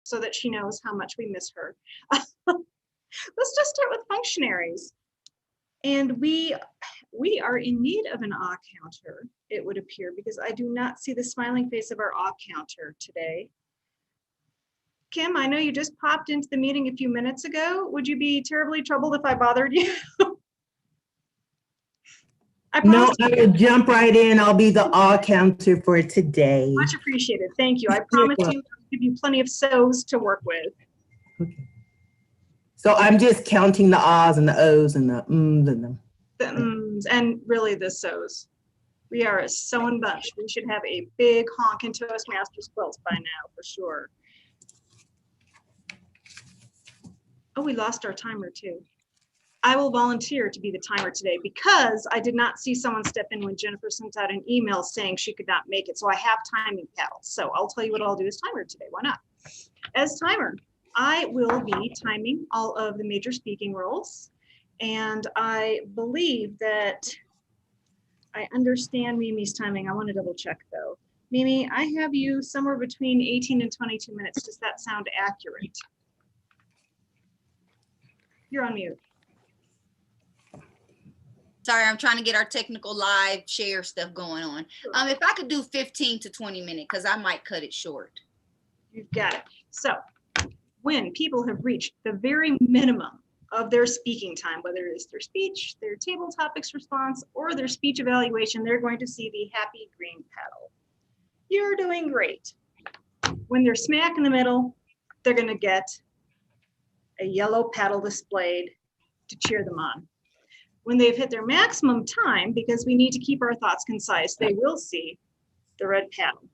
so that she knows how much we miss her. Let's just start with functionaries. And we are in need of an awe counter, it would appear, because I do not see the smiling face of our awe counter today. Kim, I know you just popped into the meeting a few minutes ago. Would you be terribly troubled if I bothered you? No, I will jump right in. I'll be the awe counter for today. Much appreciated. Thank you. I promise you I'll give you plenty of so's to work with. Okay. So I'm just counting the ahs and the ohs and the ums and the ums and really the so's. We are a sewing bunch. We should have a big honking Toastmasters quilt by now for sure. Oh, we lost our timer too. I will volunteer to be the timer today because I did not see someone step in when Jennifer sent out an email saying she could not make it. So I have timing paddles. So I'll tell you what I'll do as timer today. Why not? As timer, I will be timing all of the major speaking roles. And I believe that I understand Mimi's timing. I want to double check though. Mimi, I have you somewhere between 18 and 22 minutes. Does that sound accurate? You're on mute. Sorry, I'm trying to get our technical live share stuff going on. If I could do 15 to 20 minutes, because I might cut it short. You've got it. So when people have reached the very minimum of their speaking time, whether it's their speech, their table topics response, or their speech evaluation, they're going to see the happy green paddle. You're doing great. When they're smack in the middle, they're going to get a yellow paddle displayed to cheer them on. When they've hit their maximum time, because we need to keep our thoughts concise, they will see the red paddle.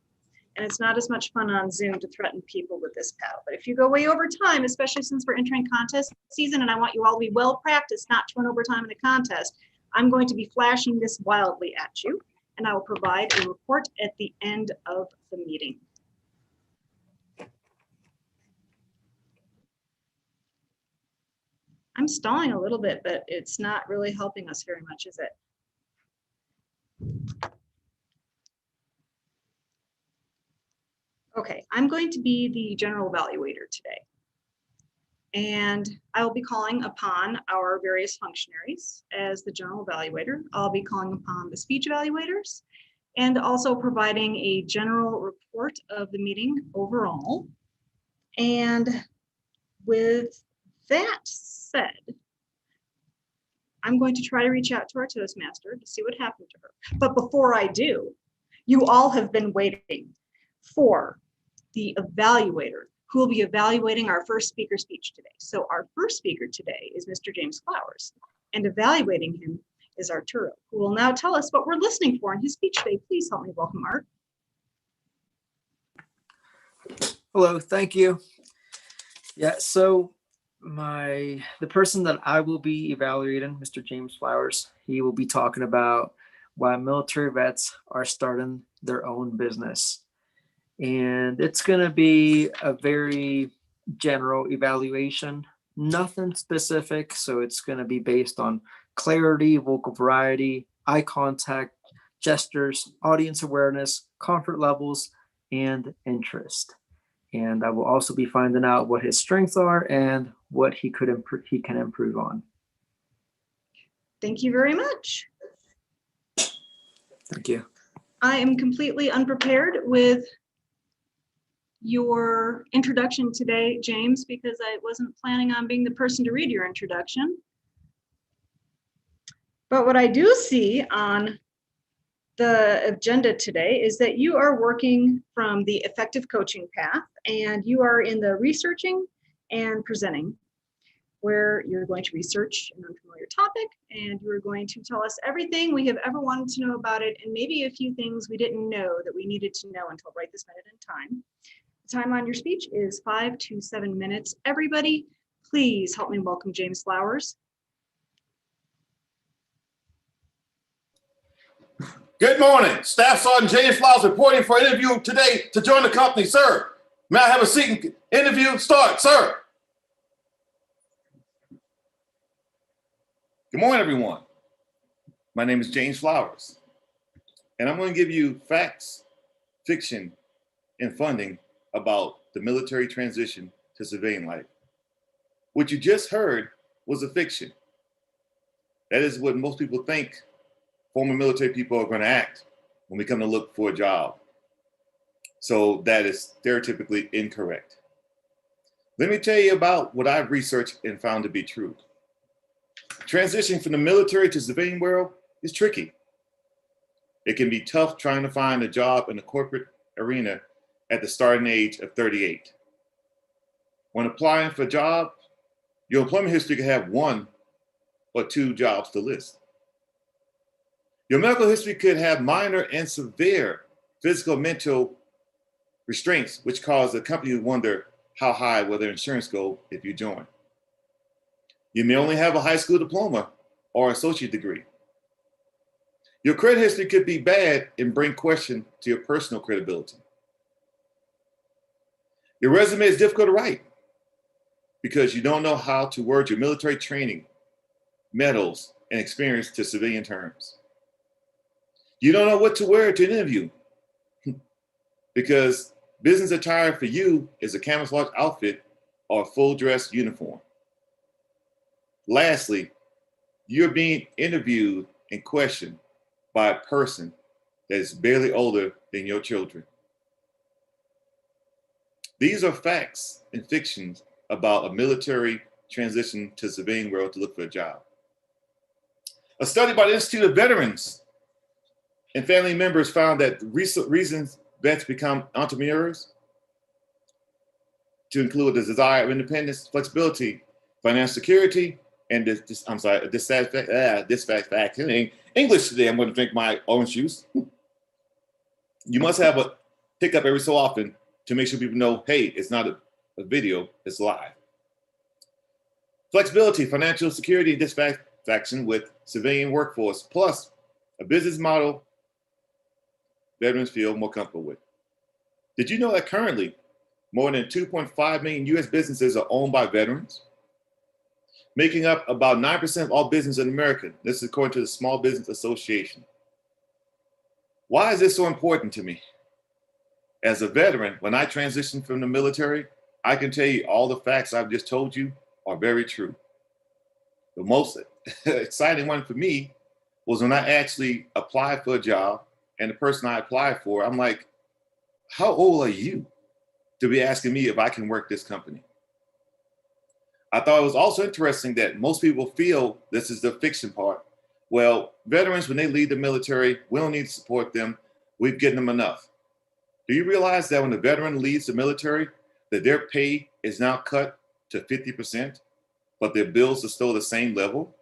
And it's not as much fun on Zoom to threaten people with this paddle. But if you go way over time, especially since we're entering contest season, and I want you all to be well practiced, not to run over time in the contest, I'm going to be flashing this wildly at you, and I will provide a report at the end of the meeting. I'm stalling a little bit, but it's not really helping us very much, is it? Okay, I'm going to be the general evaluator today. And I will be calling upon our various functionaries as the general evaluator. I'll be calling upon the speech evaluators and also providing a general report of the meeting overall. And with that said, I'm going to try to reach out to our Toastmaster to see what happened to her. But before I do, you all have been waiting for the evaluator who will be evaluating our first speaker speech today. So our first speaker today is Mr. James Flowers, and evaluating him is Arturo, who will now tell us what we're listening for in his speech today. Please help me welcome Art. Hello, thank you. Yeah, so the person that I will be evaluating, Mr. James Flowers, he will be talking about why military vets are starting their own business. And it's going to be a very general evaluation, nothing specific. So it's going to be based on clarity, vocal variety, eye contact, gestures, audience awareness, comfort levels, and interest. And I will also be finding out what his strengths are and what he can improve on. Thank you very much. Thank you. I am completely unprepared with your introduction today, James, because I wasn't planning on being the person to read your introduction. But what I do see on the agenda today is that you are working from the effective coaching path, and you are in the researching and presenting, where you're going to research an unfamiliar topic and you're going to tell us everything we have ever wanted to know about it, and maybe a few things we didn't know that we needed to know until right this minute in time. The time on your speech is 5 to 7 minutes. Everybody, please help me welcome James Flowers. Good morning. Staff Sergeant James Flowers reporting for interview today to join the company, sir. May I have a seat and interview start, sir? Good morning, everyone. My name is James Flowers, and I'm going to give you facts, fiction, and funding about the military transition to civilian life. What you just heard was a fiction. That is what most people think former military people are going to act when we come to look for a job. So that is stereotypically incorrect. Let me tell you about what I've researched and found to be true. Transitioning from the military to civilian world is tricky. It can be tough trying to find a job in the corporate arena at the starting age of 38. When applying for a job, your employment history can have 1 or 2 jobs to list. Your medical history could have minor and severe physical and mental restraints, which cause the company to wonder how high will their insurance go if you join. You may only have a high school diploma or associate degree. Your credit history could be bad and bring question to your personal credibility. Your resume is difficult to write because you don't know how to word your military training, medals, and experience to civilian terms. You don't know what to wear to an interview because business attire for you is a camouflage outfit or a full dress uniform. Lastly, you're being interviewed and questioned by a person that is barely older than your children. These are facts and fictions about a military transition to civilian world to look for a job. A study by the Institute of Veterans and family members found that the reasons vets become entrepreneurs to include the desire of independence, flexibility, financial security, and dissatisfaction. English today, I'm going to drink my orange juice. You must have a hiccup every so often to make sure people know, hey, it's not a video, it's live. Flexibility, financial security, and dissatisfaction with civilian workforce, plus a business model veterans feel more comfortable with. Did you know that currently more than 2.5 million US businesses are owned by veterans, making up about 9% of all business in America? This is according to the Small Business Association. Why is this so important to me? As a veteran, when I transitioned from the military, I can tell you all the facts I've just told you are very true. The most exciting one for me was when I actually applied for a job, and the person I applied for, I'm like, how old are you to be asking me if I can work this company? I thought it was also interesting that most people feel this is the fiction part. Well, veterans, when they leave the military, we don't need to support them. We've given them enough. Do you realize that when a veteran leaves the military, that their pay is now cut to 50%, but their bills are still the same level?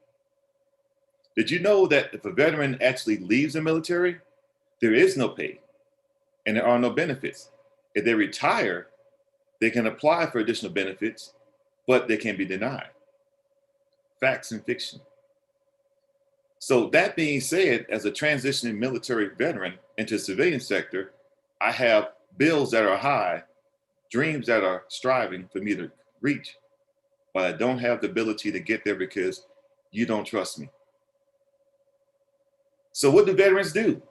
Did you know that if a veteran actually leaves the military, there is no pay and there are no benefits? If they retire, they can apply for additional benefits, but they can be denied. Facts and fiction. So that being said, as a transitioning military veteran into the civilian sector, I have bills that are high, dreams that are striving for me to reach, but I don't have the ability to get there because you don't trust me. So what do veterans do?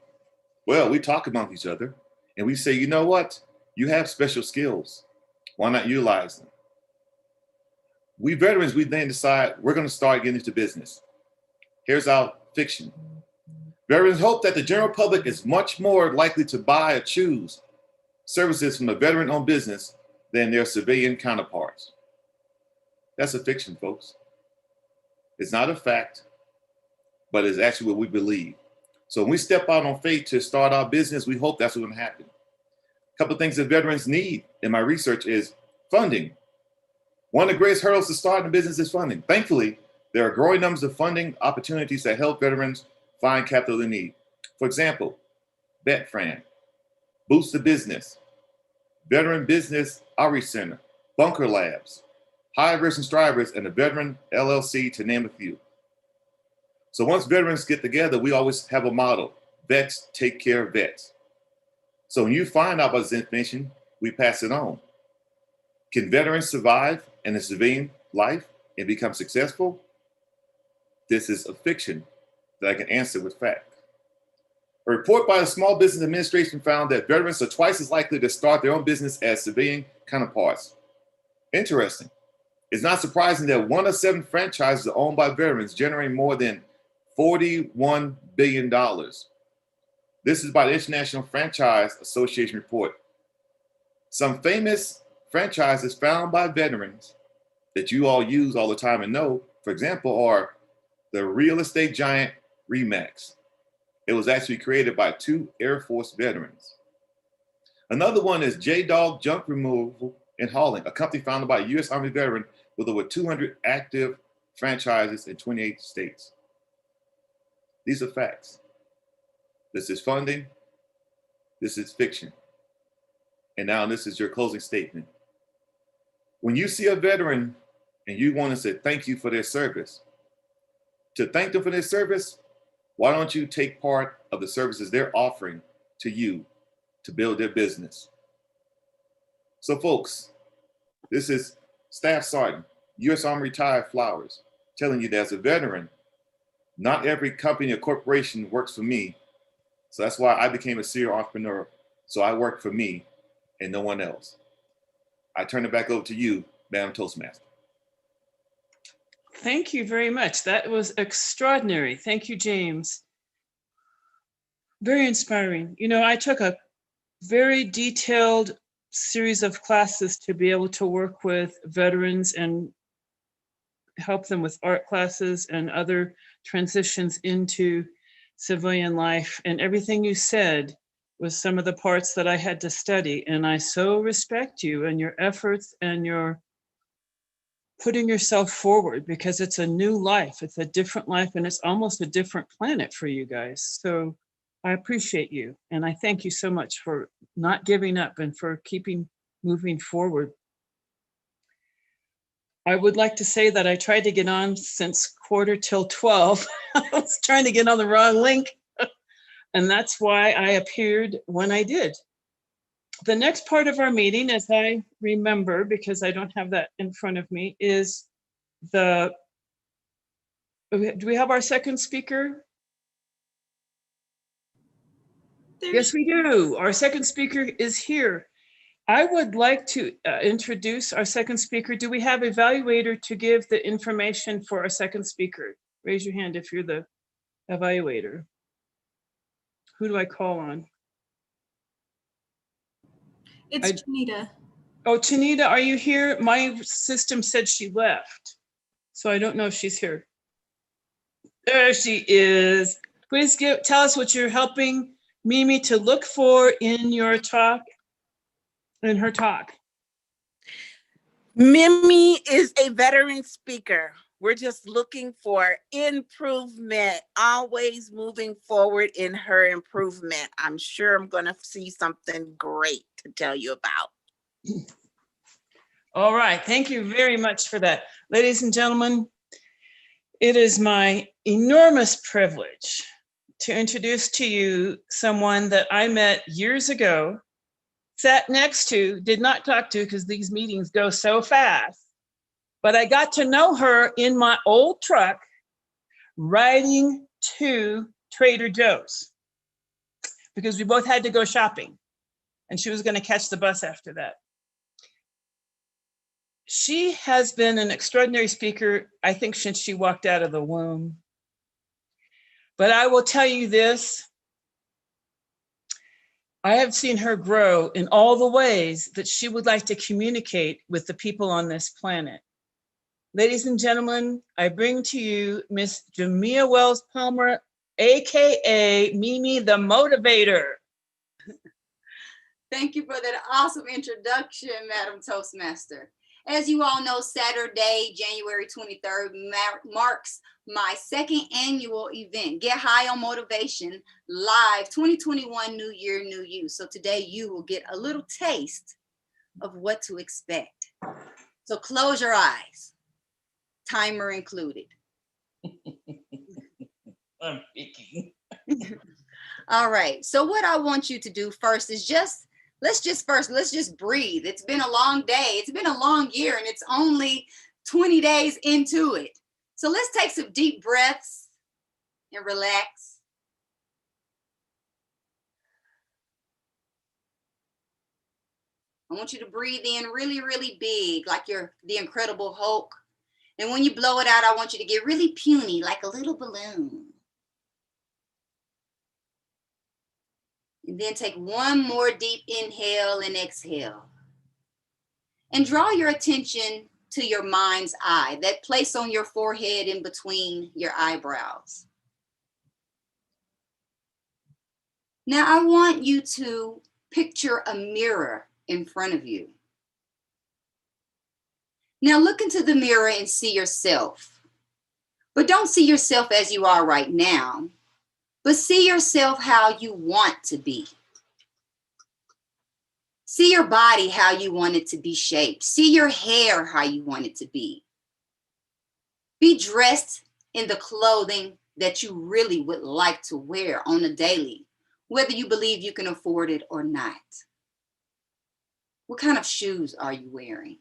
Well, we talk among each other and we say, you know what? You have special skills. Why not utilize them? We veterans, we then decide we're going to start getting into business. Here's our fiction. Veterans hope that the general public is much more likely to buy or choose services from a veteran-owned business than their civilian counterparts. That's a fiction, folks. It's not a fact, but it's actually what we believe. So when we step out on faith to start our business, we hope that's what's going to happen. A couple of things that veterans need in my research is funding. One of the greatest hurdles to starting a business is funding. Thankfully, there are growing numbers of funding opportunities that help veterans find capital they need. For example, VetFran, Boost the Business, Veteran Business Outreach Center, Bunker Labs, Hivers and Strivers, and the Veteran LLC, to name a few. So once veterans get together, we always have a motto: vets take care of vets. So when you find out about this information, we pass it on. Can veterans survive in a civilian life and become successful? This is a fiction that I can answer with fact. A report by the Small Business Administration found that veterans are twice as likely to start their own business as civilian counterparts. Interesting. It's not surprising that 1 of 7 franchises are owned by veterans, generating more than $41 billion. This is by the International Franchise Association report. Some famous franchises found by veterans that you all use all the time and know, for example, are the real estate giant Remax. It was actually created by 2 Air Force veterans. Another one is J-Dog Junk Removal and Hauling, a company founded by a U.S. Army veteran with over 200 active franchises in 28 states. These are facts. This is funding. This is fiction. And now this is your closing statement. When you see a veteran and you want to say thank you for their service, to thank them for their service, why don't you take part of the services they're offering to you to build their business? So folks, this is Staff Sergeant, U.S. Army Retired Flowers, telling you that as a veteran, not every company or corporation works for me. So that's why I became a serial entrepreneur. So I work for me and no one else. I turn it back over to you, Madam Toastmaster. Thank you very much. That was extraordinary. Thank you, James. Very inspiring. You know, I took a very detailed series of classes to be able to work with veterans and help them with art classes and other transitions into civilian life. And everything you said was some of the parts that I had to study. And I so respect you and your efforts and your putting yourself forward, because it's a new life, it's a different life, and it's almost a different planet for you guys. So I appreciate you. And I thank you so much for not giving up and for keeping moving forward. I would like to say that I tried to get on since 11:45. I was trying to get on the wrong link. And that's why I appeared when I did. The next part of our meeting, as I remember, because I don't have that in front of me, is do we have our second speaker? Yes, we do. Our second speaker is here. I would like to introduce our second speaker. Do we have evaluator to give the information for our second speaker? Raise your hand if you're the evaluator. Who do I call on? It's Janita. Oh, Tanita, are you here? My system said she left, so I don't know if she's here. There she is. Please tell us what you're helping Mimi to look for in your talk, in her talk. Mimi is a veteran speaker. We're just looking for improvement, always moving forward in her improvement. I'm sure I'm going to see something great to tell you about. All right, thank you very much for that. Ladies and gentlemen, it is my enormous privilege to introduce to you someone that I met years ago, sat next to, did not talk to because these meetings go so fast, but I got to know her in my old truck riding to Trader Joe's because we both had to go shopping and she was going to catch the bus after that. She has been an extraordinary speaker, I think, since she walked out of the womb. But I will tell you this, I have seen her grow in all the ways that she would like to communicate with the people on this planet. Ladies and gentlemen, I bring to you Miss Jamia Wells Palmer, AKA Mimi the Motivator. Thank you for that awesome introduction, Madam Toastmaster. As you all know, Saturday, January 23rd, marks my second annual event, Get High on Motivation Live 2021 New Year, New You. So today you will get a little taste of what to expect. So close your eyes, timer included. I'm picking. All right, so what I want you to do first is let's just breathe. It's been a long day. It's been a long year and it's only 20 days into it. So let's take some deep breaths and relax. I want you to breathe in really, really big, like you're the Incredible Hulk. And when you blow it out, I want you to get really puny, like a little balloon. And then take one more deep inhale and exhale. And draw your attention to your mind's eye, that place on your forehead in between your eyebrows. Now I want you to picture a mirror in front of you. Now look into the mirror and see yourself. But don't see yourself as you are right now, but see yourself how you want to be. See your body how you want it to be shaped. See your hair how you want it to be. Be dressed in the clothing that you really would like to wear on a daily, whether you believe you can afford it or not. What kind of shoes are you wearing?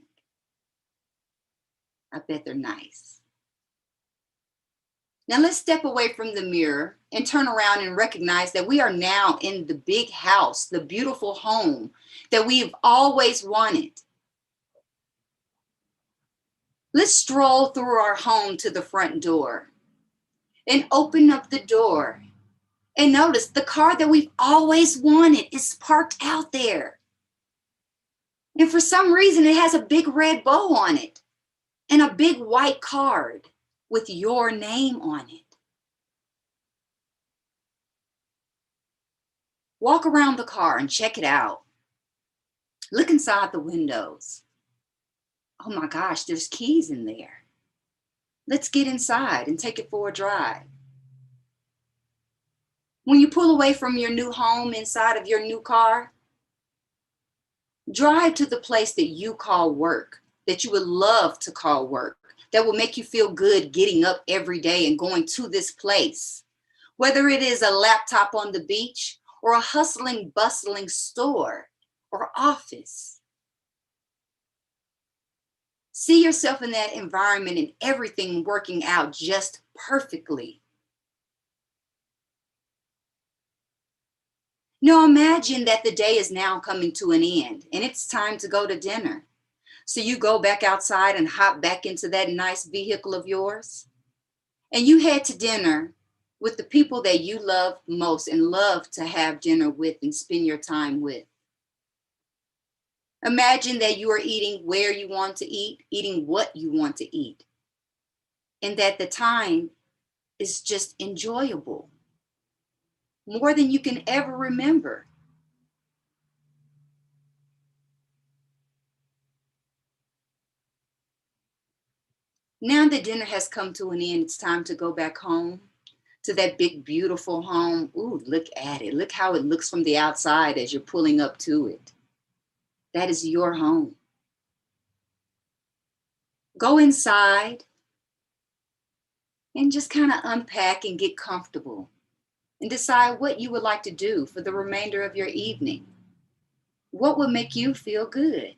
I bet they're nice. Now let's step away from the mirror and turn around and recognize that we are now in the big house, the beautiful home that we've always wanted. Let's stroll through our home to the front door and open up the door and notice the car that we've always wanted is parked out there. And for some reason, it has a big red bow on it and a big white card with your name on it. Walk around the car and check it out. Look inside the windows. Oh my gosh, there's keys in there. Let's get inside and take it for a drive. When you pull away from your new home inside of your new car, drive to the place that you call work, that you would love to call work, that will make you feel good getting up every day and going to this place. Whether it is a laptop on the beach or a hustling, bustling store or office. See yourself in that environment and everything working out just perfectly. Now imagine that the day is now coming to an end and it's time to go to dinner. So you go back outside and hop back into that nice vehicle of yours and you head to dinner with the people that you love most and love to have dinner with and spend your time with. Imagine that you are eating where you want to eat, eating what you want to eat, and that the time is just enjoyable, more than you can ever remember. Now that dinner has come to an end, it's time to go back home to that big, beautiful home. Ooh, look at it. Look how it looks from the outside as you're pulling up to it. That is your home. Go inside and just kind of unpack and get comfortable and decide what you would like to do for the remainder of your evening. What would make you feel good?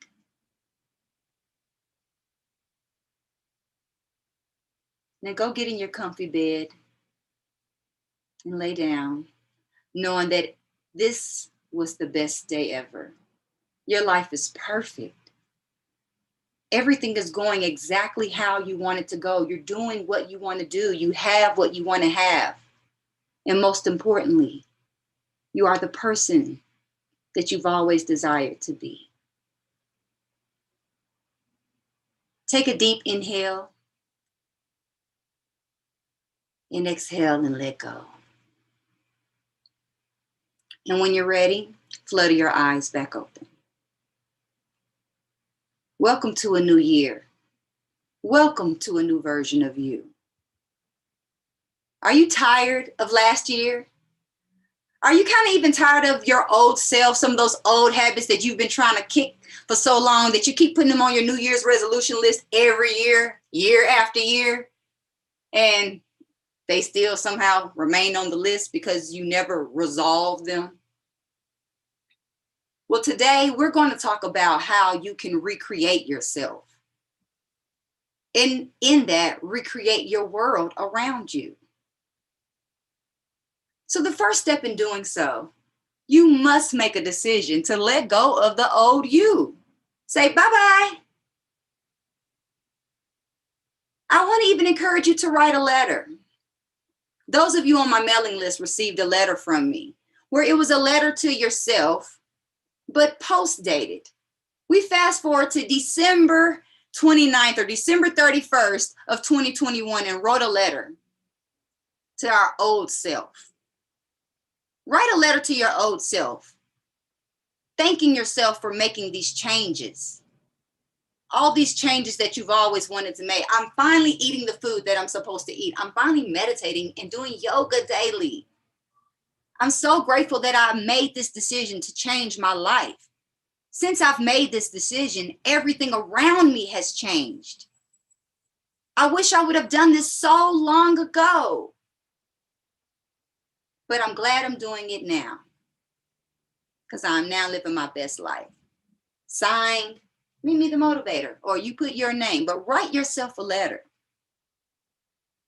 Now go get in your comfy bed and lay down, knowing that this was the best day ever. Your life is perfect. Everything is going exactly how you want it to go. You're doing what you want to do. You have what you want to have. And most importantly, you are the person that you've always desired to be. Take a deep inhale and exhale and let go. And when you're ready, flutter your eyes back open. Welcome to a new year. Welcome to a new version of you. Are you tired of last year? Are you kind of even tired of your old self, some of those old habits that you've been trying to kick for so long that you keep putting them on your New Year's resolution list every year, year after year, and they still somehow remain on the list because you never resolve them? Well, today we're going to talk about how you can recreate yourself. And in that, recreate your world around you. So the first step in doing so, you must make a decision to let go of the old you. Say bye-bye. I want to even encourage you to write a letter. Those of you on my mailing list received a letter from me where it was a letter to yourself, but post-dated. We fast forward to December 29th or December 31st of 2021 and wrote a letter to our old self. Write a letter to your old self, thanking yourself for making these changes. All these changes that you've always wanted to make. I'm finally eating the food that I'm supposed to eat. I'm finally meditating and doing yoga daily. I'm so grateful that I made this decision to change my life. Since I've made this decision, everything around me has changed. I wish I would have done this so long ago, but I'm glad I'm doing it now because I'm now living my best life. Signed, Mimi the Motivator, or you put your name, but write yourself a letter.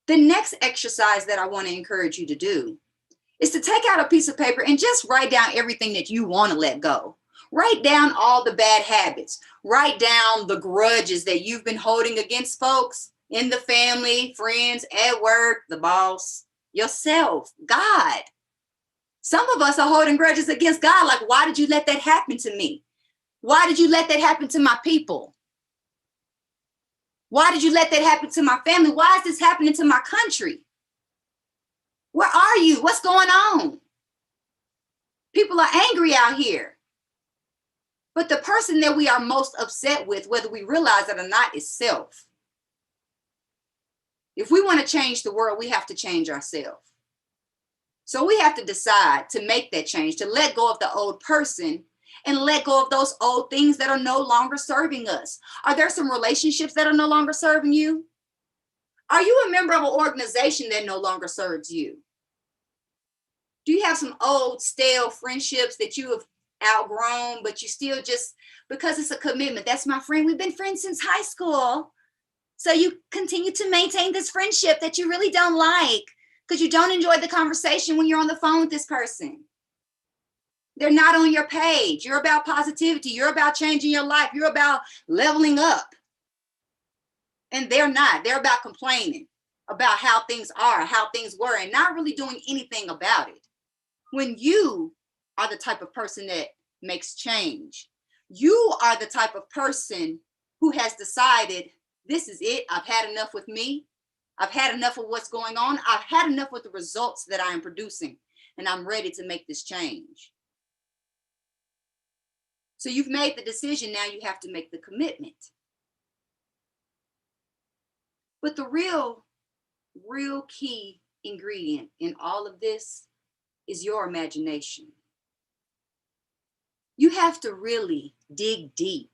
The next exercise that I want to encourage you to do is to take out a piece of paper and just write down everything that you want to let go. Write down all the bad habits. Write down the grudges that you've been holding against folks in the family, friends, at work, the boss, yourself, God. Some of us are holding grudges against God. Like, why did you let that happen to me? Why did you let that happen to my people? Why did you let that happen to my family? Why is this happening to my country? Where are you? What's going on? People are angry out here. But the person that we are most upset with, whether we realize it or not, is self. If we want to change the world, we have to change ourselves. So we have to decide to make that change, to let go of the old person and let go of those old things that are no longer serving us. Are there some relationships that are no longer serving you? Are you a member of an organization that no longer serves you? Do you have some old stale friendships that you have outgrown, but you still just, because it's a commitment? That's my friend. We've been friends since high school. So you continue to maintain this friendship that you really don't like because you don't enjoy the conversation when you're on the phone with this person. They're not on your page. You're about positivity. You're about changing your life. You're about leveling up. And they're not. They're about complaining about how things are, how things were, and not really doing anything about it. When you are the type of person that makes change, you are the type of person who has decided, this is it. I've had enough with me. I've had enough of what's going on. I've had enough with the results that I am producing, and I'm ready to make this change. So you've made the decision, now you have to make the commitment. But the real key ingredient in all of this is your imagination. You have to really dig deep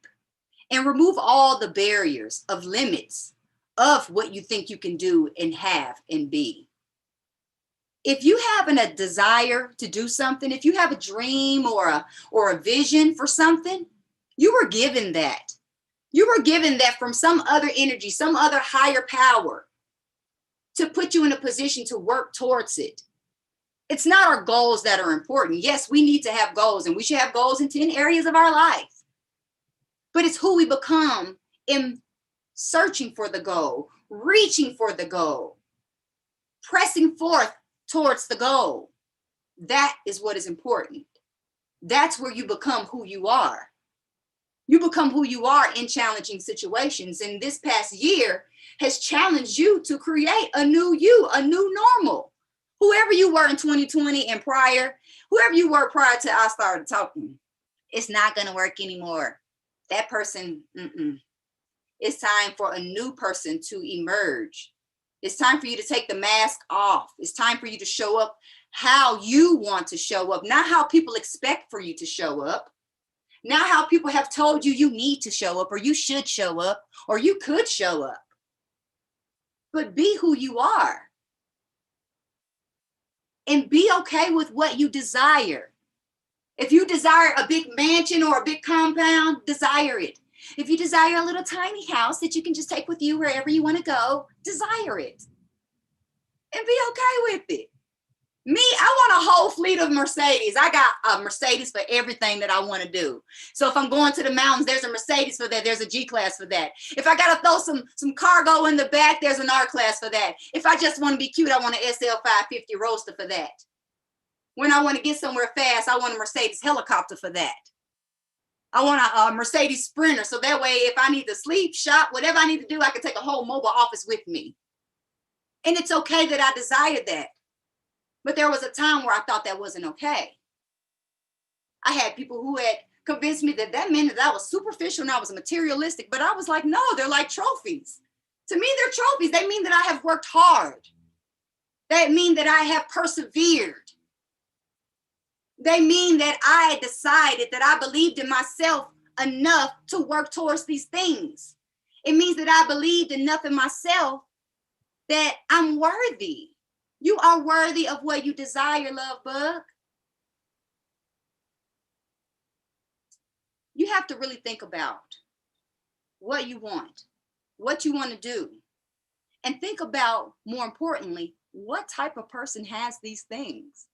and remove all the barriers of limits of what you think you can do and have and be. If you have a desire to do something, if you have a dream or a vision for something, you were given that. You were given that from some other energy, some other higher power to put you in a position to work towards it. It's not our goals that are important. Yes, we need to have goals, and we should have goals in 10 areas of our life. But it's who we become in searching for the goal, reaching for the goal, pressing forth towards the goal. That is what is important. That's where you become who you are. You become who you are in challenging situations. And this past year has challenged you to create a new you, a new normal. Whoever you were in 2020 and prior, whoever you were prior to I started talking, it's not going to work anymore. That person, It's time for a new person to emerge. It's time for you to take the mask off. It's time for you to show up how you want to show up, not how people expect for you to show up. Not how people have told you need to show up, or you should show up, or you could show up. But be who you are. And be okay with what you desire. If you desire a big mansion or a big compound, desire it. If you desire a little tiny house that you can just take with you wherever you want to go, desire it. And be okay with it. Me, I want a whole fleet of Mercedes. I got a Mercedes for everything that I want to do. So if I'm going to the mountains, there's a Mercedes for that. There's a G-Class for that. If I got to throw some cargo in the back, there's an R-Class for that. If I just want to be cute, I want an SL 550 Roadster for that. When I want to get somewhere fast, I want a Mercedes helicopter for that. I want a Mercedes Sprinter. So that way, if I need to sleep, shop, whatever I need to do, I can take a whole mobile office with me. And it's okay that I desired that. But there was a time where I thought that wasn't okay. I had people who had convinced me that that meant that I was superficial and I was materialistic, but I was like, no, they're like trophies. To me, they're trophies. They mean that I have worked hard. They mean that I have persevered. They mean that I decided that I believed in myself enough to work towards these things. It means that I believed enough in myself that I'm worthy. You are worthy of what you desire, love bug. You have to really think about what you want to do, and think about, more importantly, what type of person has these things?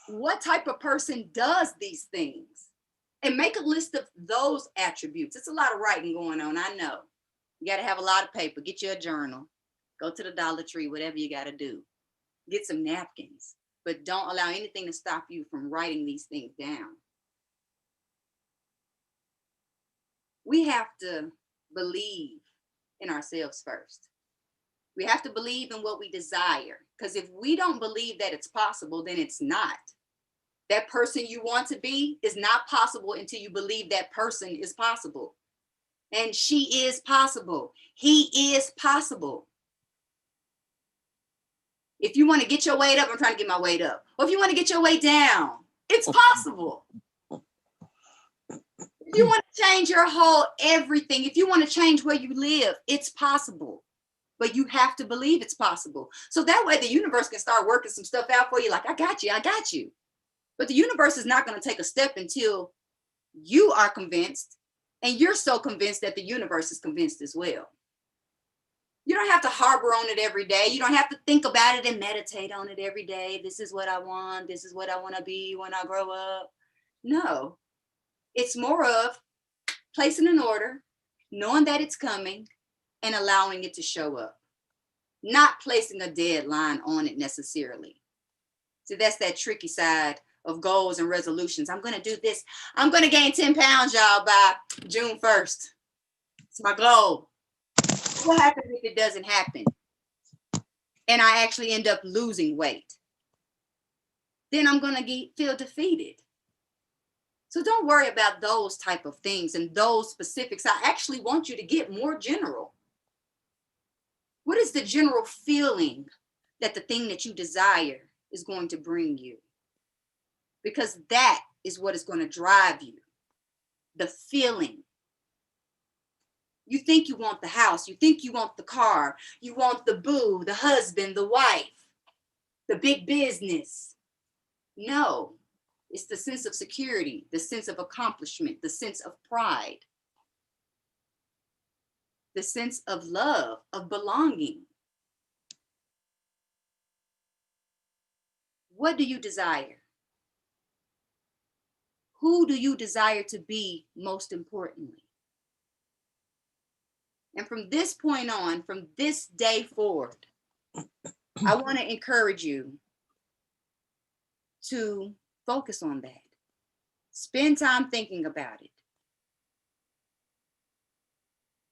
What type of person does these things? And make a list of those attributes. It's a lot of writing going on, I know. You got to have a lot of paper. Get you a journal. Go to the Dollar Tree, whatever you got to do. Get some napkins, but don't allow anything to stop you from writing these things down. We have to believe in ourselves first. We have to believe in what we desire, because if we don't believe that it's possible, then it's not. That person you want to be is not possible until you believe that person is possible. And she is possible. He is possible. If you want to get your weight up, I'm trying to get my weight up. Or if you want to get your weight down, it's possible. If you want to change your whole everything, if you want to change where you live, it's possible. But you have to believe it's possible. So that way the universe can start working some stuff out for you. Like, I got you, I got you. But the universe is not going to take a step until you are convinced, and you're so convinced that the universe is convinced as well. You don't have to harbor on it every day. You don't have to think about it and meditate on it every day. This is what I want. This is what I want to be when I grow up. No, it's more of placing an order, knowing that it's coming, and allowing it to show up. Not placing a deadline on it necessarily. So that's that tricky side of goals and resolutions. I'm going to do this. I'm going to gain 10 pounds, y'all, by June 1st. It's my goal. What happens if it doesn't happen? And I actually end up losing weight? Then I'm going to feel defeated. So don't worry about those type of things and those specifics. I actually want you to get more general. What is the general feeling that the thing that you desire is going to bring you? Because that is what is going to drive you. The feeling. You think you want the house, you think you want the car, you want the boo, the husband, the wife, the big business. No, it's the sense of security, the sense of accomplishment, the sense of pride, the sense of love, of belonging. What do you desire? Who do you desire to be most importantly? And from this point on, from this day forward, I want to encourage you to focus on that. Spend time thinking about it.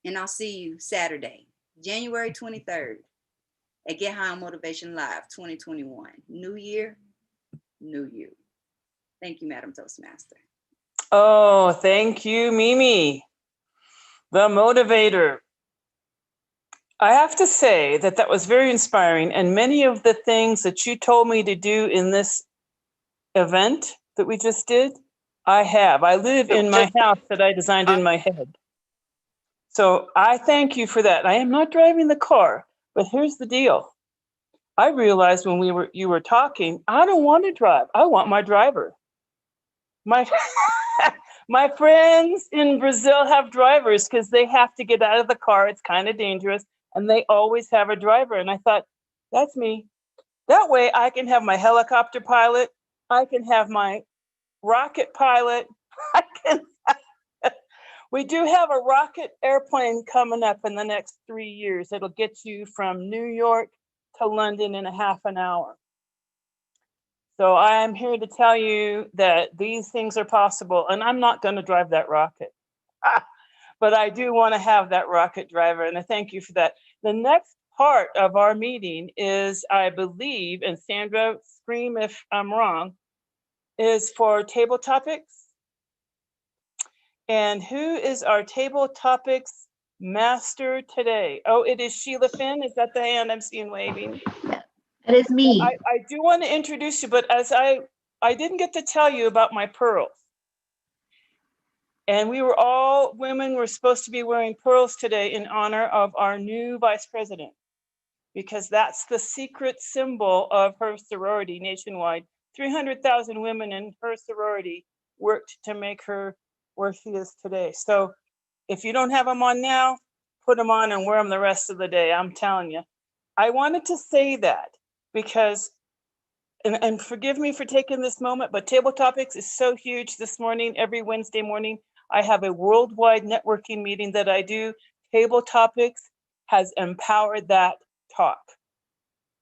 And I'll see you Saturday, January 23rd at Get High on Motivation Live 2021. New year, new you. Thank you, Madam Toastmaster. Oh, thank you, Mimi, the motivator. I have to say that that was very inspiring, and many of the things that you told me to do in this event that we just did, I have. I live in my house that I designed in my head. So I thank you for that. I am not driving the car, but here's the deal. I realized when you were talking, I don't want to drive. I want my driver. My friends in Brazil have drivers because they have to get out of the car. It's kind of dangerous. And they always have a driver. And I thought, that's me. That way I can have my helicopter pilot, I can have my rocket pilot, I can, we do have a rocket airplane coming up in the next 3 years. It'll get you from New York to London in a half an hour. So I am here to tell you that these things are possible, and I'm not going to drive that rocket. But I do want to have that rocket driver, and I thank you for that. The next part of our meeting is, I believe, and Sandra, scream if I'm wrong, is for table topics. And who is our table topics master today? Oh, it is Sheila Finn. Is that the hand I'm seeing waving? That is me. I do want to introduce you, but as I didn't get to tell you about my pearls. And we were all women were supposed to be wearing pearls today in honor of our new vice president, because that's the secret symbol of her sorority nationwide. 300,000 women in her sorority worked to make her where she is today. So if you don't have them on now, put them on and wear them the rest of the day. I'm telling you. I wanted to say that because, and forgive me for taking this moment, but Table Topics is so huge this morning. Every Wednesday morning, I have a worldwide networking meeting that I do. Table Topics has empowered that talk.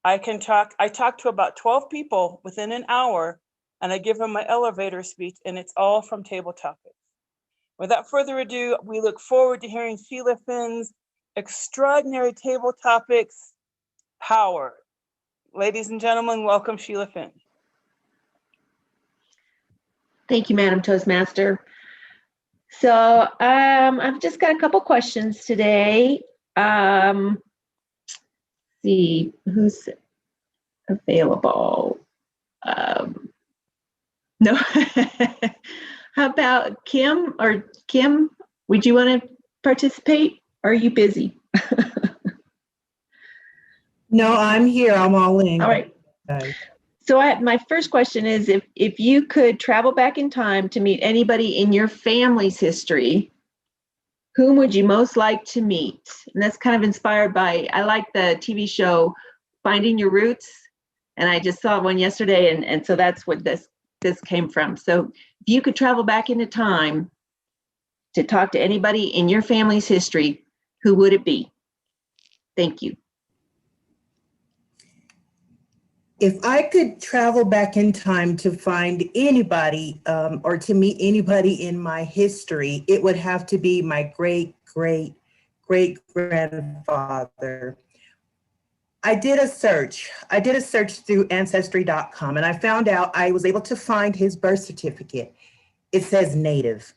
I talk to about 12 people within an hour, and I give them my elevator speech, and it's all from Table Topics. Without further ado, we look forward to hearing Sheila Finn's extraordinary Table Topics power. Ladies and gentlemen, welcome Sheila Finn. Thank you, Madam Toastmaster. So I've just got a couple questions today. See who's available. No. How about Kim? Or Kim, would you want to participate? Or are you busy? No, I'm here. I'm all in. All right. So my first question is, if you could travel back in time to meet anybody in your family's history, whom would you most like to meet? And that's kind of inspired by, I like the TV show Finding Your Roots, and I just saw one yesterday, and so that's what this came from. So if you could travel back into time to talk to anybody in your family's history, who would it be? Thank you. If I could travel back in time to find anybody or to meet anybody in my history, it would have to be my great-great-great-grandfather. I did a search through Ancestry.com, and I found out I was able to find his birth certificate. It says Native.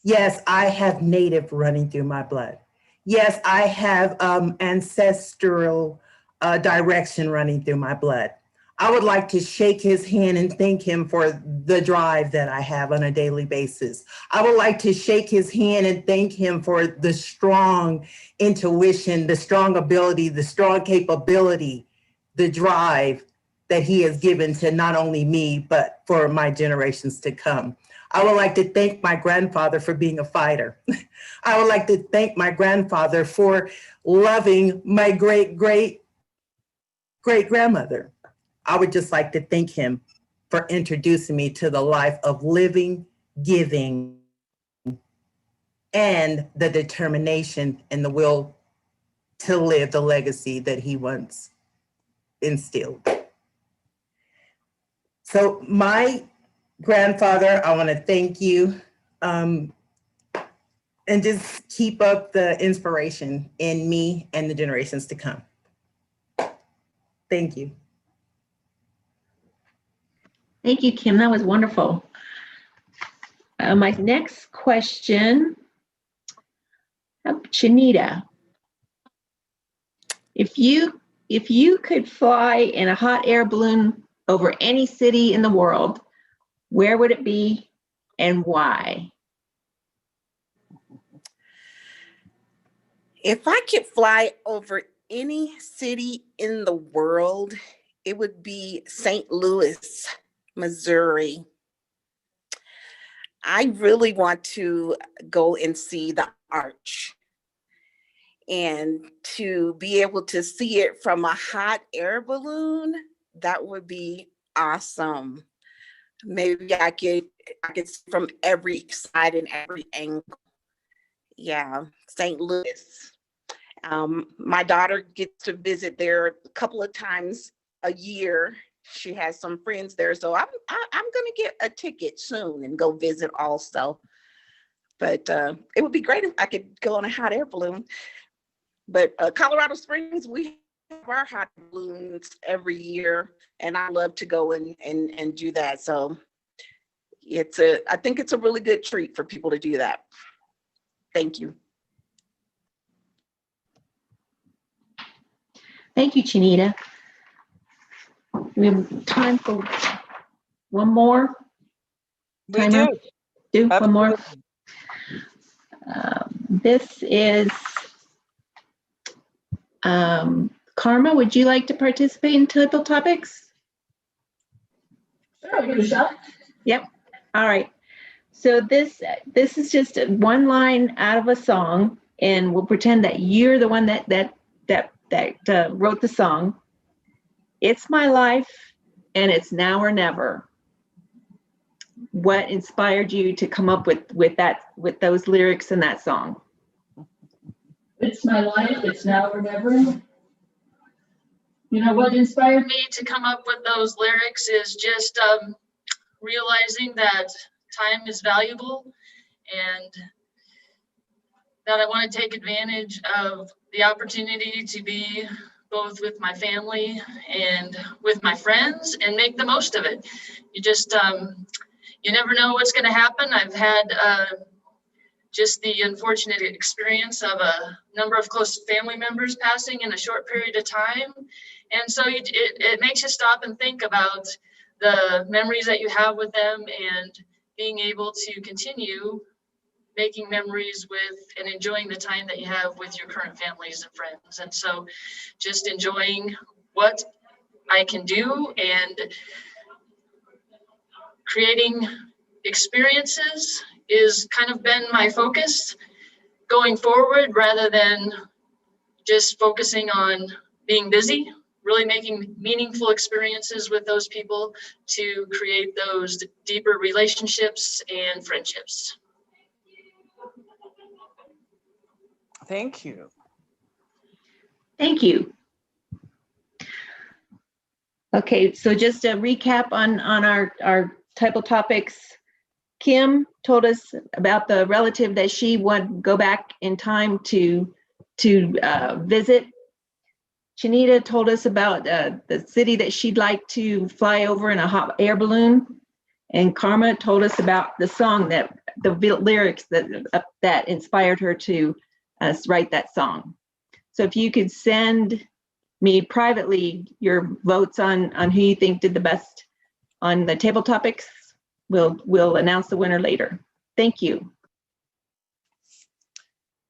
Yes, I have Native running through my blood. Yes, I have ancestral direction running through my blood. I would like to shake his hand and thank him for the drive that I have on a daily basis. I would like to shake his hand and thank him for the strong intuition, the strong ability, the strong capability, the drive that he has given to not only me, but for my generations to come. I would like to thank my grandfather for being a fighter. I would like to thank my grandfather for loving my great-great-great-grandmother. I would just like to thank him for introducing me to the life of living, giving, and the determination and the will to live the legacy that he once instilled. So my grandfather, I want to thank you and just keep up the inspiration in me and the generations to come. Thank you. Thank you, Kim. That was wonderful. My next question, Shanita, if you could fly in a hot air balloon over any city in the world, where would it be and why? If I could fly over any city in the world, it would be St. Louis, Missouri. I really want to go and see the arch and to be able to see it from a hot air balloon. That would be awesome. Maybe I could see from every side and every angle. Yeah, St. Louis. My daughter gets to visit there a couple of times a year. She has some friends there, so I'm gonna get a ticket soon and go visit also. But it would be great if I could go on a hot air balloon. But Colorado Springs, we have our hot balloons every year, and I love to go and do that. So I think it's a really good treat for people to do that. Thank you. Thank you, Chinita. We have time for one more. We Timer? do. Do one more. Absolutely. This is Karma. Would you like to participate in Table Topics? Sure, I'll give it a shot. Yep. All right. So this is just one line out of a song, and we'll pretend that you're the one that wrote the song. It's my life, and it's now or never. What inspired you to come up with those lyrics in that song? It's my life, it's now or never. You know, what inspired me to come up with those lyrics is just realizing that time is valuable and that I want to take advantage of the opportunity to be both with my family and with my friends and make the most of it. You just, you never know what's going to happen. I've had just the unfortunate experience of a number of close family members passing in a short period of time. And so it makes you stop and think about the memories that you have with them and being able to continue making memories with and enjoying the time that you have with your current families and friends. And so just enjoying what I can do and creating experiences is kind of been my focus going forward, rather than just focusing on being busy, really making meaningful experiences with those people to create those deeper relationships and friendships. Thank you. Thank you. Okay, so just a recap on our Table Topics. Kim told us about the relative that she would go back in time to visit. Chinita told us about the city that she'd like to fly over in a hot air balloon. And Karma told us about the song the lyrics that inspired her to write that song. So if you could send me privately your votes on who you think did the best on the Table Topics, we'll announce the winner later. Thank you.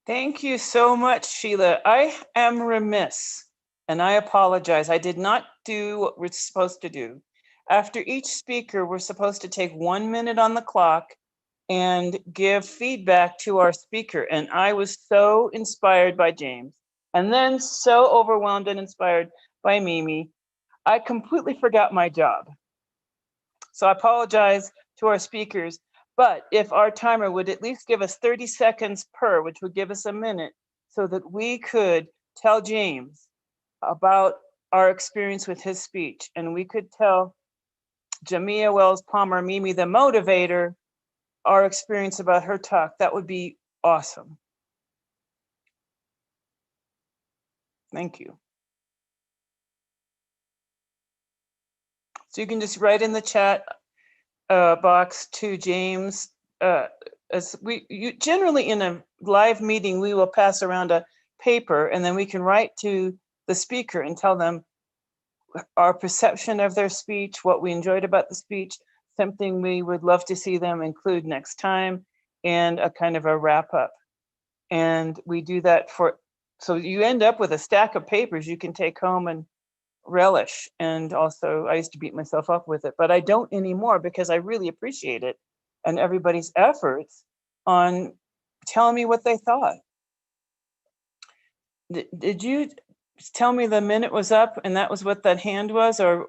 Thank you so much, Sheila. I am remiss, and I apologize. I did not do what we're supposed to do. After each speaker, we're supposed to take 1 minute on the clock and give feedback to our speaker. And I was so inspired by James, and then so overwhelmed and inspired by Mimi, I completely forgot my job. So I apologize to our speakers, but if our timer would at least give us 30 seconds per, which would give us a minute, so that we could tell James about our experience with his speech, and we could tell Jamia Wells Palmer, Mimi the motivator, our experience about her talk, that would be awesome. Thank you. So you can just write in the chat box to James. As generally in a live meeting, we will pass around a paper, and then we can write to the speaker and tell them our perception of their speech, what we enjoyed about the speech, something we would love to see them include next time, and a kind of a wrap up. And we do that so you end up with a stack of papers you can take home and relish. And also, I used to beat myself up with it, but I don't anymore because I really appreciate it and everybody's efforts on telling me what they thought. Did you, tell me the minute was up and that was what that hand was, or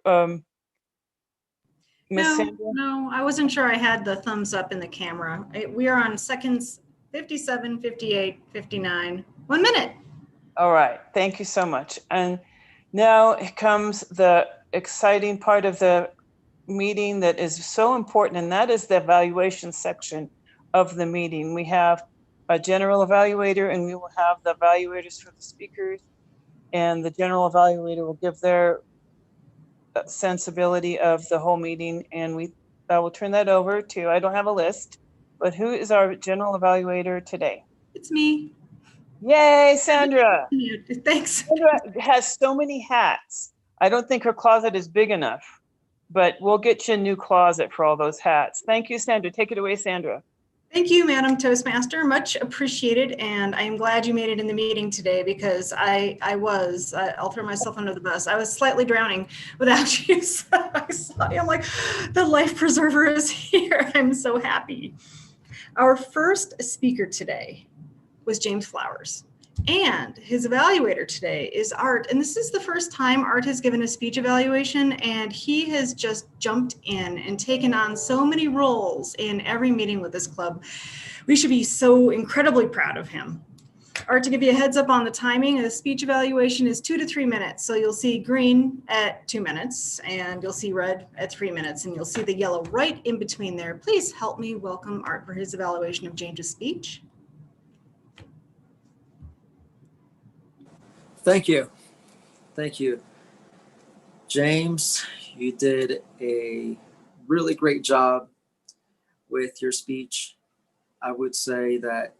Miss No, Sandra? no, I wasn't sure I had the thumbs up in the camera. We are on seconds 57, 58, 59, 1 minute. All right, thank you so much. And now comes the exciting part of the meeting that is so important, and that is the evaluation section of the meeting. We have a general evaluator, and we will have the evaluators for the speakers, and the general evaluator will give their sensibility of the whole meeting, and I will turn that over to, I don't have a list, but who is our general evaluator today? It's me. Yay, Sandra. Thanks. Sandra has so many hats. I don't think her closet is big enough, but we'll get you a new closet for all those hats. Thank you, Sandra. Take it away, Sandra. Thank you, Madam Toastmaster. Much appreciated. And I am glad you made it in the meeting today, because I'll throw myself under the bus. I was slightly drowning without you. So I saw you. I'm like, the life preserver is here. I'm so happy. Our first speaker today was James Flowers. And his evaluator today is Art. And this is the first time Art has given a speech evaluation, and he has just jumped in and taken on so many roles in every meeting with this club. We should be so incredibly proud of him. Art, to give you a heads up on the timing, a speech evaluation is 2 to 3 minutes. So you'll see green at 2 minutes, and you'll see red at 3 minutes, and you'll see the yellow right in between there. Please help me welcome Art for his evaluation of James's speech. Thank you. Thank you. James, you did a really great job with your speech. I would say that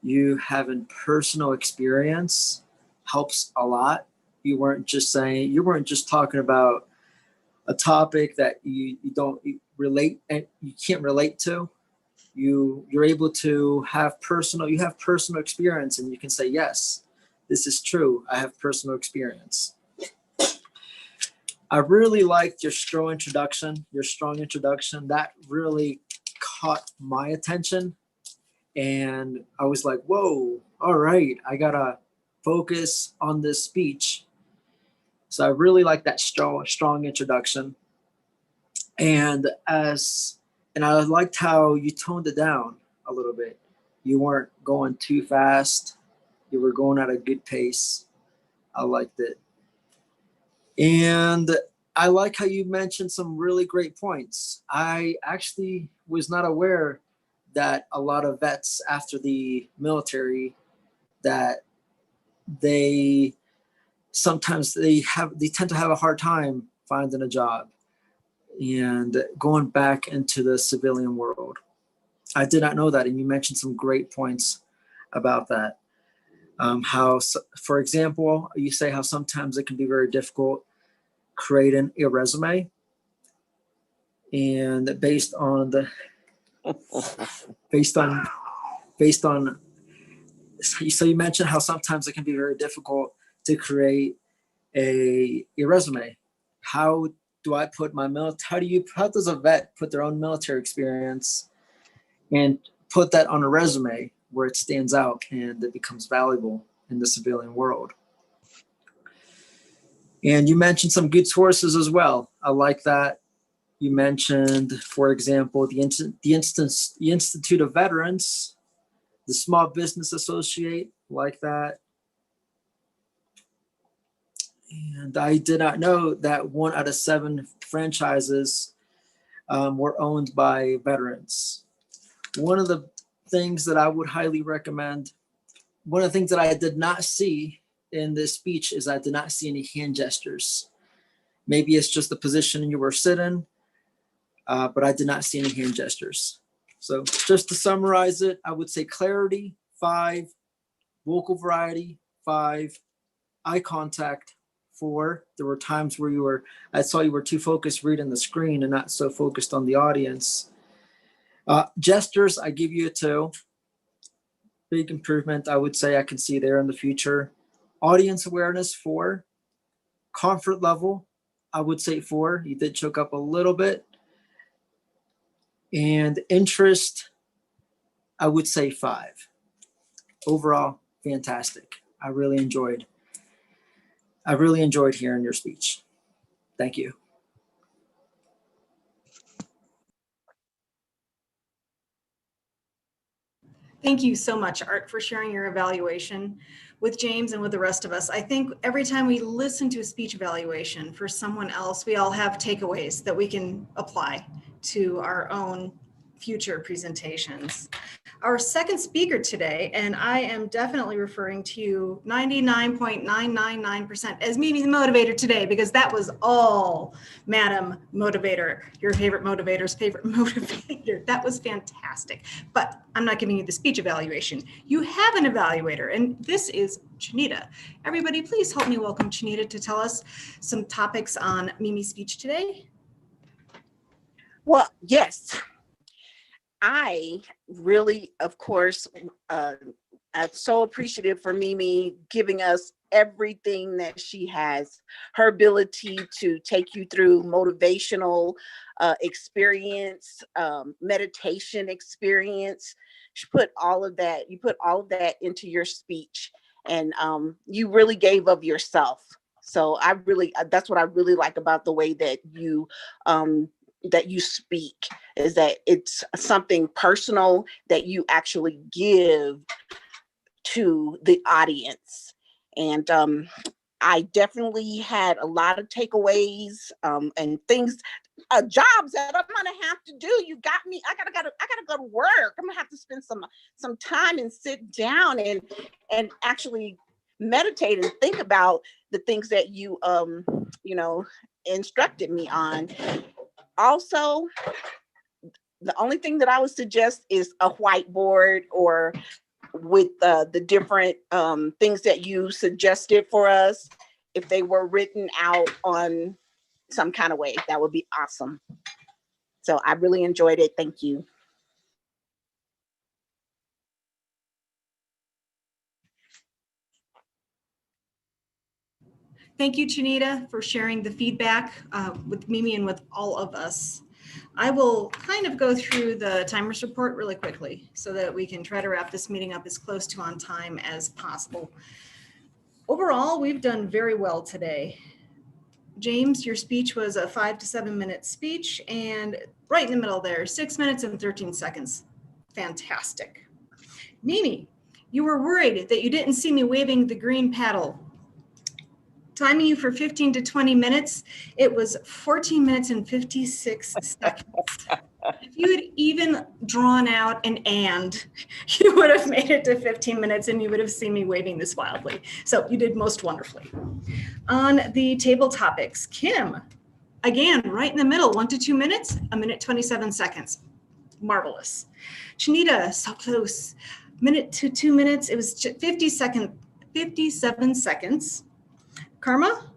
you having personal experience helps a lot. You weren't just talking about a topic that you don't relate and you can't relate to. You're able to have personal experience, and you can say, yes, this is true. I have personal experience. I really liked your strong introduction. That really caught my attention. And I was like, whoa, all right, I gotta focus on this speech. So I really like that strong introduction. And I liked how you toned it down a little bit. You weren't going too fast. You were going at a good pace. I liked it. And I like how you mentioned some really great points. I actually was not aware that a lot of vets after the military, that they tend to have a hard time finding a job and going back into the civilian world. I did not know that, and you mentioned some great points about that. How, for example, you say how sometimes it can be very difficult creating a resume, and based on so you mentioned how sometimes it can be very difficult to create a resume. How does a vet put their own military experience and put that on a resume where it stands out and it becomes valuable in the civilian world? And you mentioned some good sources as well. I like that. You mentioned, for example, the Institute of Veterans, the Small Business Associate, like that. And I did not know that 1 out of 7 franchises were owned by veterans. One of the things that I would highly recommend, one of the things that I did not see in this speech is I did not see any hand gestures. Maybe it's just the position you were sitting, but I did not see any hand gestures. So just to summarize it, I would say clarity, 5, vocal variety, 5, eye contact, 4. There were times where I saw you were too focused reading the screen and not so focused on the audience. Gestures, I give you a 2. Big improvement, I would say I can see there in the future. Audience awareness, 4. Comfort level, I would say 4. You did choke up a little bit. And interest, I would say 5. Overall, fantastic. I really enjoyed. I really enjoyed hearing your speech. Thank you. Thank you so much, Art, for sharing your evaluation with James and with the rest of us. I think every time we listen to a speech evaluation for someone else, we all have takeaways that we can apply to our own future presentations. Our second speaker today, and I am definitely referring to you 99.999% as Mimi the Motivator today, because that was all Madam Motivator, your favorite motivator's favorite motivator. That was fantastic. But I'm not giving you the speech evaluation. You have an evaluator, and this is Chinita. Everybody, please help me welcome Chinita to tell us some topics on Mimi's speech today. Well, yes. I really, of course, I'm so appreciative for Mimi giving us everything that she has, her ability to take you through motivational experience, meditation experience. She put all of that, you put all of that into your speech, and you really gave of yourself. So that's what I really like about the way that you speak, is that it's something personal that you actually give to the audience. And I definitely had a lot of takeaways and things, jobs that I'm gonna have to do. You got me. I gotta go to work. I'm gonna have to spend some time and sit down and actually meditate and think about the things that you instructed me on. Also, the only thing that I would suggest is a whiteboard, or with the different things that you suggested for us, if they were written out on some kind of way, that would be awesome. So I really enjoyed it. Thank you. Thank you, Chinita, for sharing the feedback with Mimi and with all of us. I will kind of go through the timers report really quickly so that we can try to wrap this meeting up as close to on time as possible. Overall, we've done very well today. James, your speech was a 5 to 7 minute speech, and right in the middle there, 6 minutes and 13 seconds. Fantastic. Mimi, you were worried that you didn't see me waving the green paddle. Timing you for 15 to 20 minutes, it was 14 minutes and 56 seconds. If you had even drawn out an and, you would have made it to 15 minutes and you would have seen me waving this wildly. So you did most wonderfully. On the table topics, Kim, again, right in the middle, 1 to 2 minutes, 1 minute, 27 seconds. Marvelous. Chinita, so close. Minute to 2 minutes, it was 57 seconds. Karma,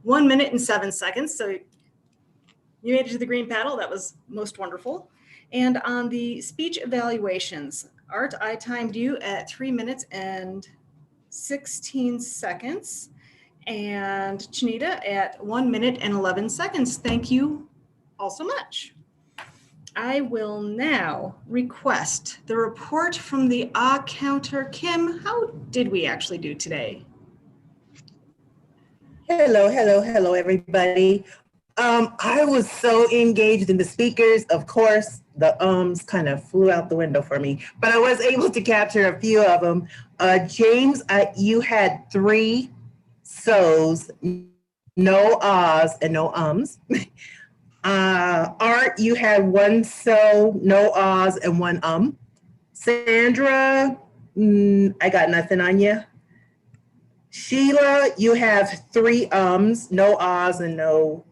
1 minute and 7 seconds. So you made it to the green paddle. That was most wonderful. And on the speech evaluations, Art, I timed you at 3 minutes and 16 seconds. And Chinita at 1 minute and 11 seconds. Thank you all so much. I will now request the report from the counter. Kim, how did we actually do today? Hello, everybody. I was so engaged in the speakers. Of course, the kind of flew out the window for me, but I was able to capture a few of them. James, you had 3 so's, no ahs, and no ums. Art, you had 1 so, no ahs, and 1 Sandra, I got nothing on you. Sheila, you have 3 no ahs and no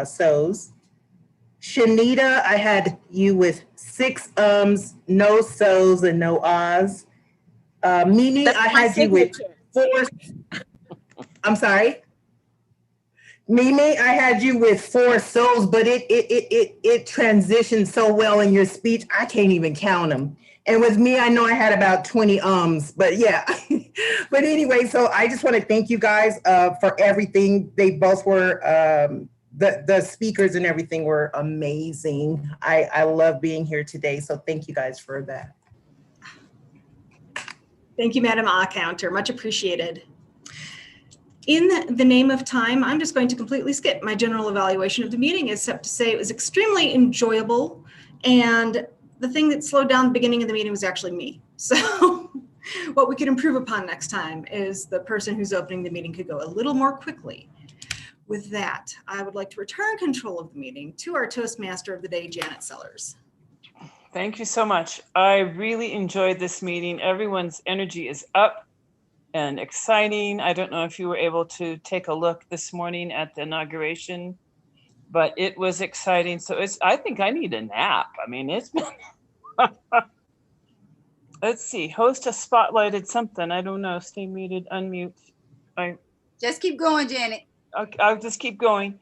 so's. Shanita, I had you with 6 no so's and no ahs. Mimi, That's I my had you with signature. 4. I'm sorry. Mimi, I had you with 4 so's, but it transitioned so well in your speech, I can't even count them. And with me, I know I had about 20 but yeah. But anyway, so I just want to thank you guys for everything. They both were, the speakers and everything were amazing. I love being here today, so thank you guys for that. Thank you, Madam Counter, much appreciated. In the name of time, I'm just going to completely skip my general evaluation of the meeting, except to say it was extremely enjoyable. And the thing that slowed down the beginning of the meeting was actually me. So what we could improve upon next time is the person who's opening the meeting could go a little more quickly. With that, I would like to return control of the meeting to our Toastmaster of the day, Janet Sellers. Thank you so much. I really enjoyed this meeting. Everyone's energy is up and exciting. I don't know if you were able to take a look this morning at the inauguration, but it was exciting. So I think I need a nap. I mean, it's been, let's see, host has spotlighted something. I don't know, stay muted, unmute. Just keep going, Janet. I'll just keep going.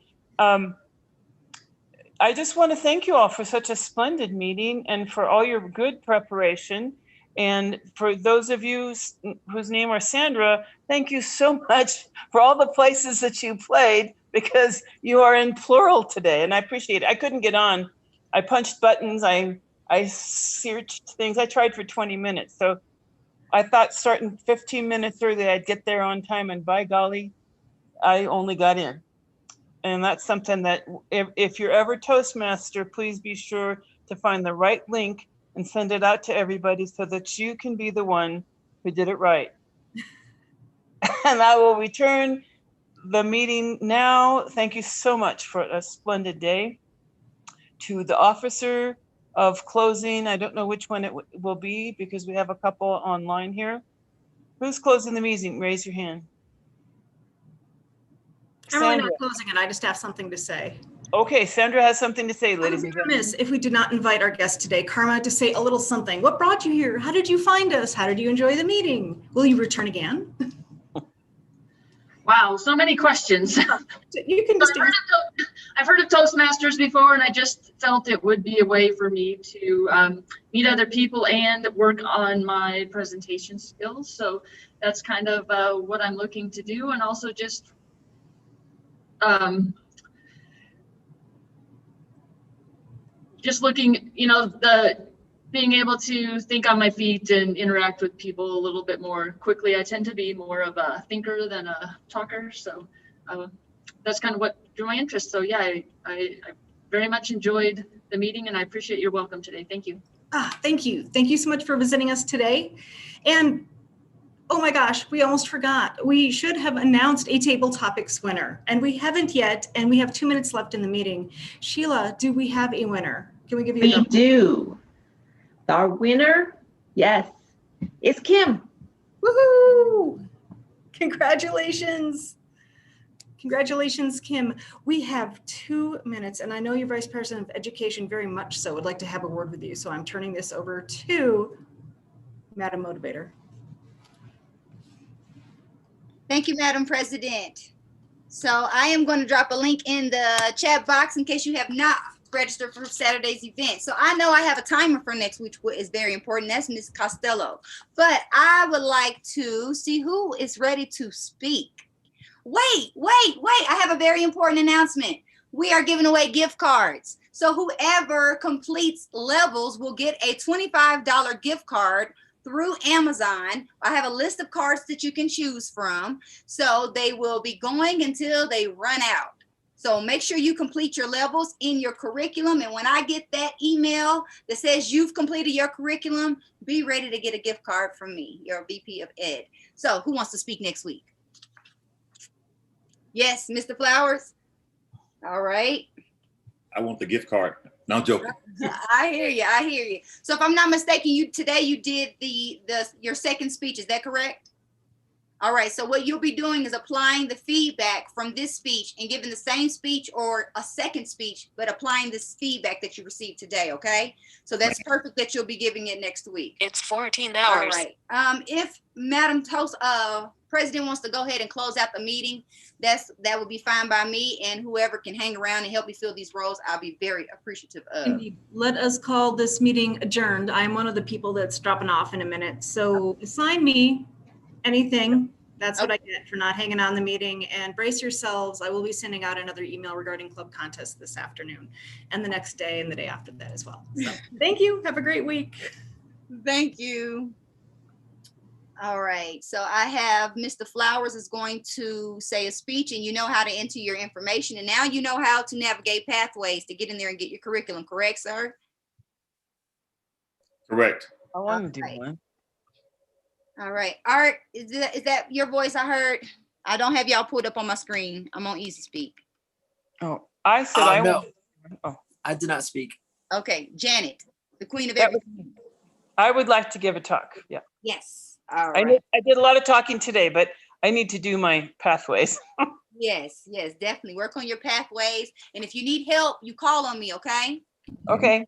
I just want to thank you all for such a splendid meeting and for all your good preparation. And for those of you whose name are Sandra, thank you so much for all the places that you played, because you are in plural today, and I appreciate it. I couldn't get on. I punched buttons, I searched things. I tried for 20 minutes. So I thought starting 15 minutes early, I'd get there on time, and by golly, I only got in. And that's something that if you're ever Toastmaster, please be sure to find the right link and send it out to everybody so that you can be the one who did it right. And I will return the meeting now. Thank you so much for a splendid day. To the officer of closing, I don't know which one it will be because we have a couple online here. Who's closing the meeting? Raise your hand. I'm really Sandra. not closing it. I just have something to say. Okay, Sandra has something to say, ladies and I would gentlemen. be remiss if we did not invite our guest today, Karma, to say a little something. What brought you here? How did you find us? How did you enjoy the meeting? Will you return again? Wow, so many questions. You can just I've heard of Toastmasters before, and I just felt it would be a way for me to meet other people and work on my presentation skills. So that's kind of what I'm looking to do, and also just looking, being able to think on my feet and interact with people a little bit more quickly. I tend to be more of a thinker than a talker, so that's kind of what drew my interest. So yeah, I very much enjoyed the meeting, and I appreciate your welcome today. Thank you. Thank you. Thank you so much for visiting us today. And oh my gosh, we almost forgot. We should have announced a table topics winner, and we haven't yet, and we have 2 minutes left in the meeting. Sheila, do we have a winner? Can we give you a We do. Our winner, yes, it's Kim. Woohoo! Congratulations. Congratulations, Kim. We have 2 minutes, and I know your Vice President of Education very much so would like to have a word with you. So I'm turning this over to Madam Motivator. Thank you, Madam President. So I am going to drop a link in the chat box in case you have not registered for Saturday's event. So I know I have a timer for next week, which is very important. That's Ms. Costello. But I would like to see who is ready to speak. Wait. I have a very important announcement. We are giving away gift cards. So whoever completes levels will get a $25 gift card through Amazon. I have a list of cards that you can choose from. So they will be going until they run out. So make sure you complete your levels in your curriculum. And when I get that email that says you've completed your curriculum, be ready to get a gift card from me, your VP of Ed. So who wants to speak next week? Yes, Mr. Flowers. All right. I want the gift card. No, I'm joking. I hear you. So if I'm not mistaken, you did your second speech. Is that correct? All right. So what you'll be doing is applying the feedback from this speech and giving the same speech or a second speech, but applying this feedback that you received today. Okay. So that's perfect that you'll be giving it next week. It's 14 hours. All right. If Madam President wants to go ahead and close out the meeting, that would be fine by me, and whoever can hang around and help me fill these roles, I'll be very appreciative of. Indeed. Let us call this meeting adjourned. I'm one of the people that's dropping off in a minute. So assign me anything. That's what I get for not hanging on the meeting, and brace yourselves. I will be sending out another email regarding club contest this afternoon and the next day and the day after that as well. So thank you. Have a great week. Thank you. All right, so I have Mr. Flowers is going to say a speech, and you know how to enter your information, and now you know how to navigate pathways to get in there and get your curriculum, correct, sir? Correct. I want to do Alright. one. All right, Art, is that your voice I heard? I don't have y'all pulled up on my screen. I'm on Easy Speak. Oh, I said I No, want. Oh, I did not speak. Okay, Janet, the queen of that was, everything. I would like to give a talk. Yeah. Yes, all I right. did a lot of talking today, but I need to do my pathways. Yes, definitely. Work on your pathways. And if you need help, you call on me, okay? Okay.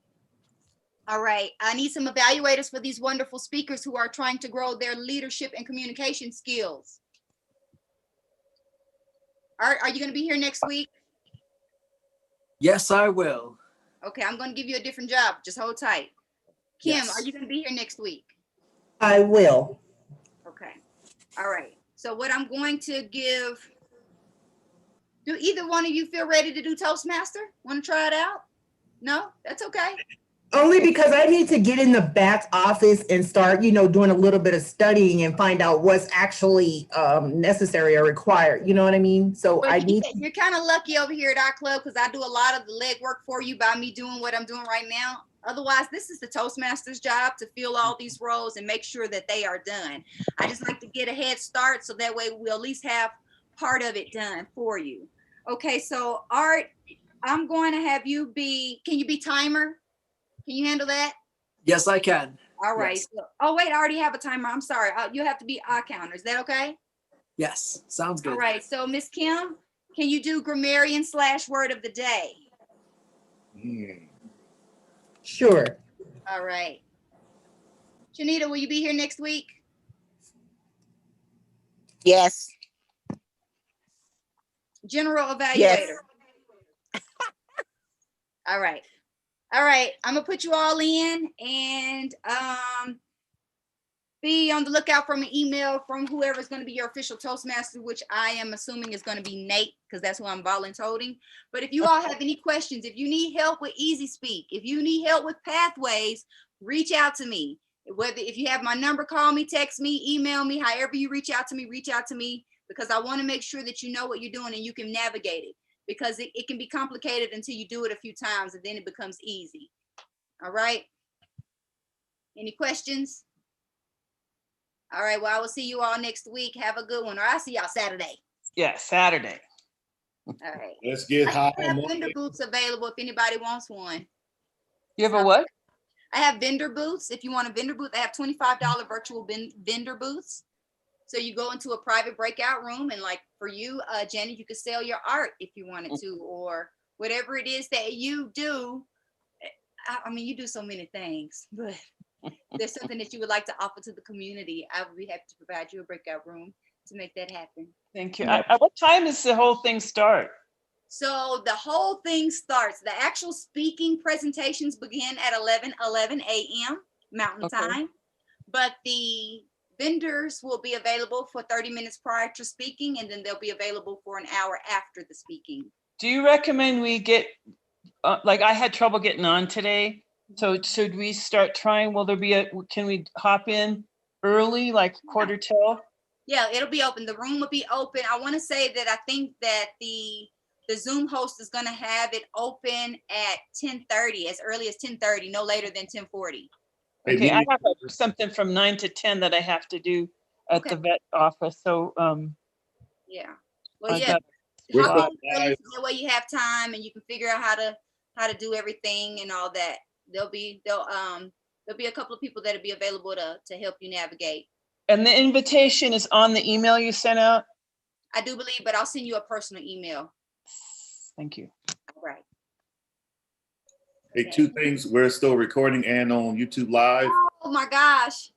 All right. I need some evaluators for these wonderful speakers who are trying to grow their leadership and communication skills. Are you going to be here next week? Yes, I will. Okay, I'm going to give you a different job. Just hold tight. Kim, Yes. are you going to be here next week? I will. Okay. All right. So what I'm going to give, do either one of you feel ready to do Toastmaster? Want to try it out? No, that's okay. Only because I need to get in the back office and start, doing a little bit of studying and find out what's actually necessary or required. You know what I mean? So But I need. you're kind of lucky over here at our club because I do a lot of the legwork for you by me doing what I'm doing right now. Otherwise, this is the Toastmasters' job to fill all these roles and make sure that they are done. I just like to get a head start so that way we'll at least have part of it done for you. Okay, so Art, I'm going to have you be, can you be timer? Can you handle that? Yes, I can. All right. Yes. So, oh, wait, I already have a timer. I'm sorry. You have to be eye counter. Is that okay? Yes, sounds good. All right. So, Miss Kim, can you do grammarian / word of the day? Sure. All right. Shanita, will you be here next week? Yes. General evaluator. Yes. All right. All right. I'm gonna put you all in and be on the lookout for an email from whoever's going to be your official Toastmaster, which I am assuming is going to be Nate, because that's who I'm volunteering. But if you all have any questions, if you need help with Easy Speak, if you need help with pathways, reach out to me. Whether if you have my number, call me, text me, email me, however you reach out to me, because I want to make sure that you know what you're doing and you can navigate it, because it can be complicated until you do it a few times and then it becomes easy. All right. Any questions? All right, well, I will see you all next week. Have a good one, or I'll see y'all Saturday. Yeah, Saturday. All right. Let's get high I have on vendor Monday. booths available if anybody wants one. You have a what? I have vendor booths. If you want a vendor booth, I have $25 virtual vendor booths. So you go into a private breakout room, and like for you, Jenny, you could sell your art if you wanted to, or whatever it is that you do. I mean, you do so many things, but there's something that you would like to offer to the community, I would be happy to provide you a breakout room to make that happen. Thank you. At what time does the whole thing start? So the whole thing starts, the actual speaking presentations begin at 11 a.m. Mountain Time, but the vendors will be available for 30 minutes prior to speaking, and then they'll be available for an hour after the speaking. Do you recommend we get, like I had trouble getting on today, so should we start trying? Will there be can we hop in early, like quarter till? Yeah, it'll be open. The room will be open. I want to say that I think that the Zoom host is going to have it open at 10:30, as early as 10:30, no later than 10:40. Okay, I have something from 9 to 10 that I have to do at the vet office. So yeah. Well, yeah. That way you have time and you can figure out how to do everything and all that. There'll be a couple of people that'll be available to help you navigate. And the invitation is on the email you sent out? I do believe, but I'll send you a personal email. Thank you. All right. Hey, two things. We're still recording and on YouTube Live. Oh my gosh.